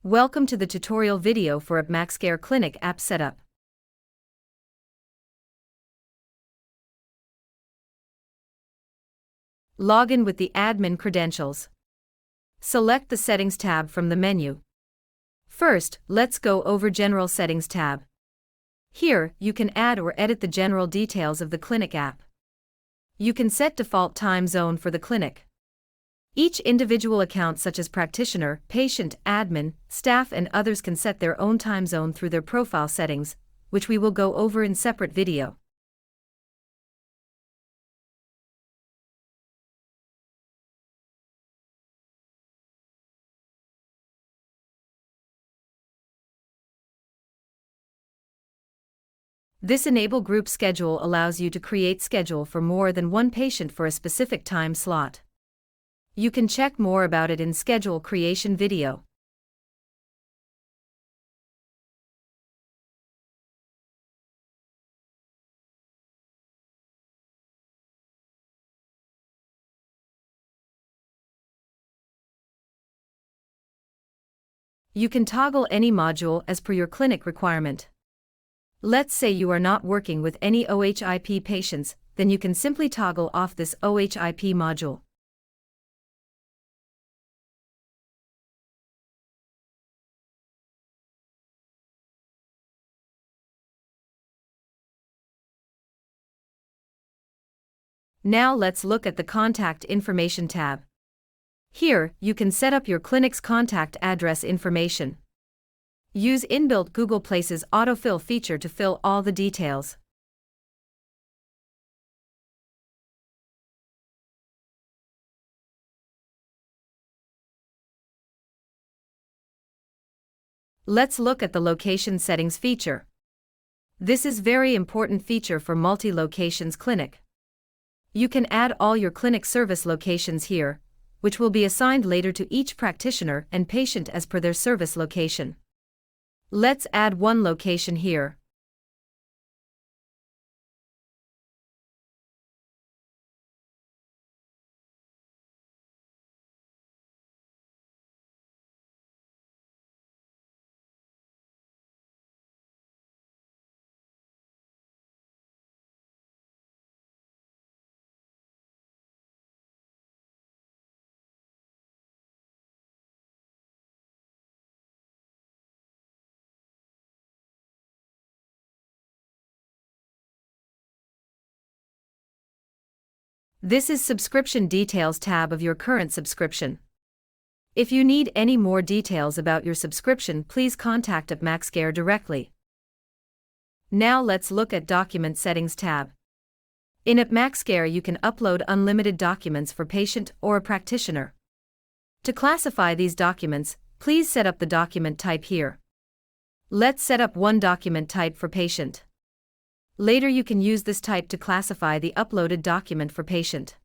Welcome to the tutorial video for AppmaxCare Clinic app setup. Log in with the admin credentials. Select the Settings tab from the menu. First, let's go over General Settings tab. Here, you can add or edit the general details of the clinic app. You can set default time zone for the clinic. Each individual account such as practitioner, patient, admin, staff and others can set their own time zone through their profile settings, which we will go over in separate video. This Enable Group Schedule allows you to create schedule for more than one patient for a specific time slot. You can check more about it in schedule creation video. You can toggle any module as per your clinic requirement. Let's say you are not working with any OHIP patients, then you can simply toggle off this OHIP module. Now let's look at the Contact Information tab. Here, you can set up your clinic's contact address information. Use inbuilt Google Places autofill feature to fill all the details. Let's look at the Location Settings feature. This is very important feature for multi-locations clinic. You can add all your clinic service locations here, which will be assigned later to each practitioner and patient as per their service location. Let's add one location here. This is Subscription Details tab of your current subscription. If you need any more details about your subscription, please contact AppmaxCare directly. Now let's look at Document Settings tab. In AppmaxCare you can upload unlimited documents for patient or a practitioner. To classify these documents, please set up the document type here. Let's set up one document type for patient. Later you can use this type to classify the uploaded document for patient.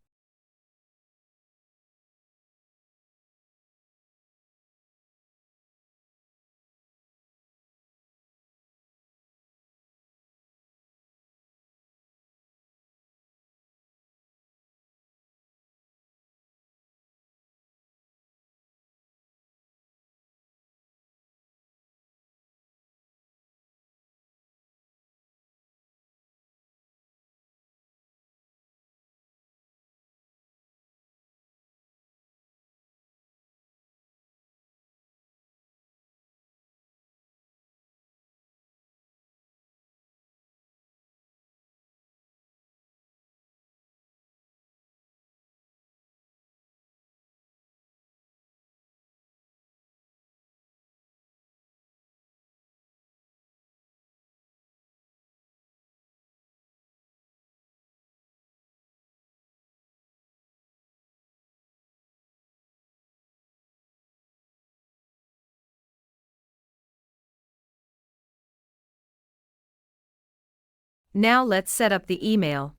Now let's set up the email.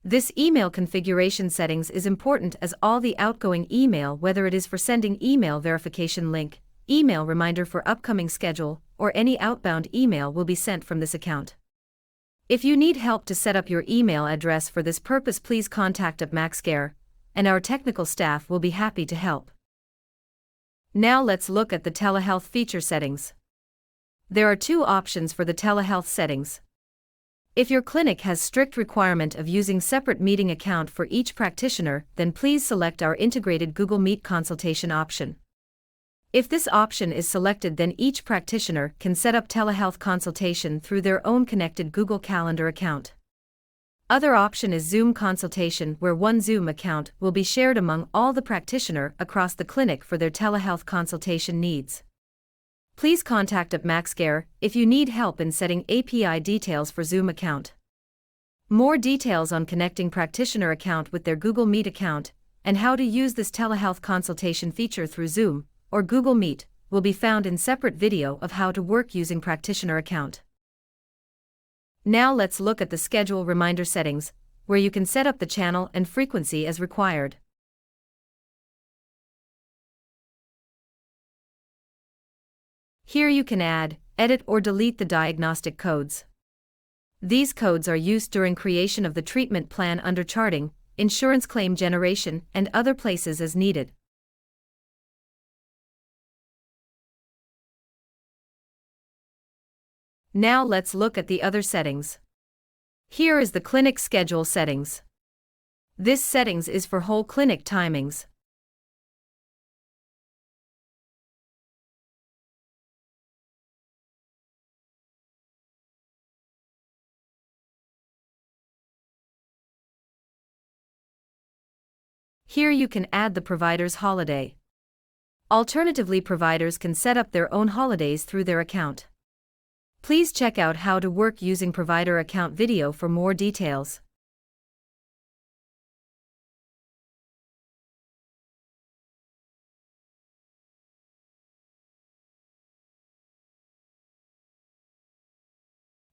This email configuration settings is important as all the outgoing email, whether it is for sending email verification link, email reminder for upcoming schedule, or any outbound email will be sent from this account. If you need help to set up your email address for this purpose, please contact AppmaxCare, and our technical staff will be happy to help. Now let's look at the telehealth feature settings. There are two options for the telehealth settings. If your clinic has strict requirement of using separate meeting account for each practitioner, then please select our integrated Google Meet consultation option. If this option is selected, then each practitioner can set up telehealth consultation through their own connected Google Calendar account. Other option is Zoom consultation, where one Zoom account will be shared among all the practitioner across the clinic for their telehealth consultation needs. Please contact AppmaxCare if you need help in setting API details for Zoom account. More details on connecting practitioner account with their Google Meet account and how to use this telehealth consultation feature through Zoom or Google Meet will be found in separate video of how to work using practitioner account. Now let's look at the schedule reminder settings, where you can set up the channel and frequency as required. Here you can add, edit or delete the diagnostic codes. These codes are used during creation of the treatment plan under charting, insurance claim generation, and other places as needed. Now let's look at the other settings. Here is the clinic schedule settings. This settings is for whole clinic timings. Here you can add the provider's holiday. Alternatively, providers can set up their own holidays through their account. Please check out how to work using provider account video for more details.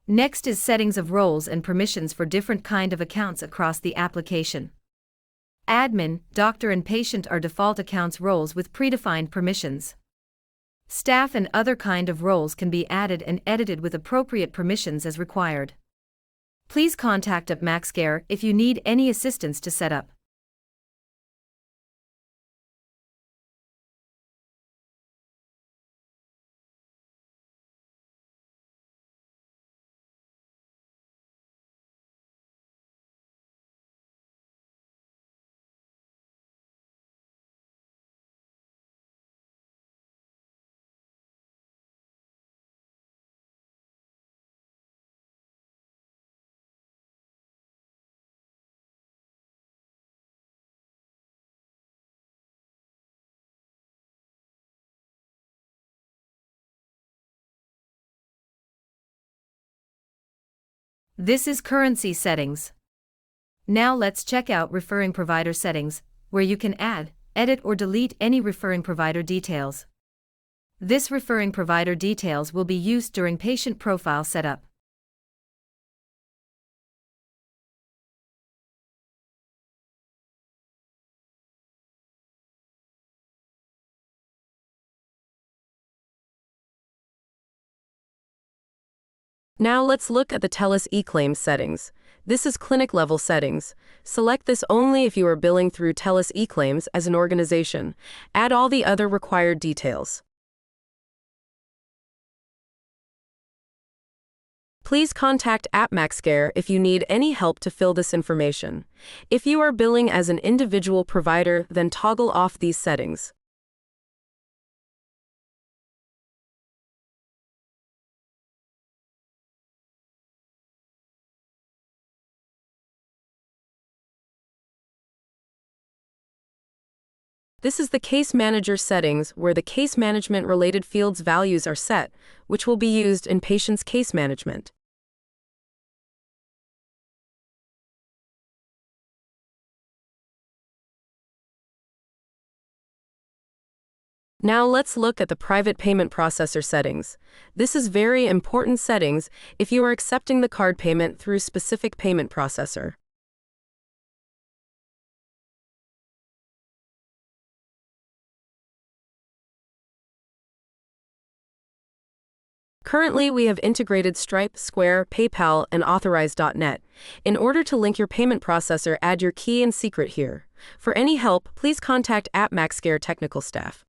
Next is settings of roles and permissions for different kind of accounts across the application. Admin, doctor and patient are default accounts roles with predefined permissions. Staff and other kind of roles can be added and edited with appropriate permissions as required. Please contact AppmaxCare if you need any assistance to set up. This is currency settings. Now let's check out referring provider settings, where you can add, edit or delete any referring provider details. This referring provider details will be used during patient profile setup. Now let's look at the TELUS eClaims settings. This is clinic level settings. Select this only if you are billing through TELUS eClaims as an organization. Add all the other required details. Please contact AppmaxCare if you need any help to fill this information. If you are billing as an individual provider, then toggle off these settings. This is the Case Manager settings, where the case management related fields values are set, which will be used in patient's case management. Now let's look at the private payment processor settings. This is very important settings if you are accepting the card payment through specific payment processor. Currently, we have integrated Stripe, Square, PayPal, and Authorize.net. In order to link your payment processor, add your key and secret here. For any help, please contact AppmaxCare technical staff.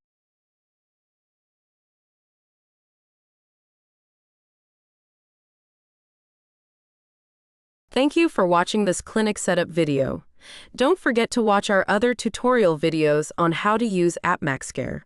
Thank you for watching this clinic setup video. Don't forget to watch our other tutorial videos on how to use AppmaxCare.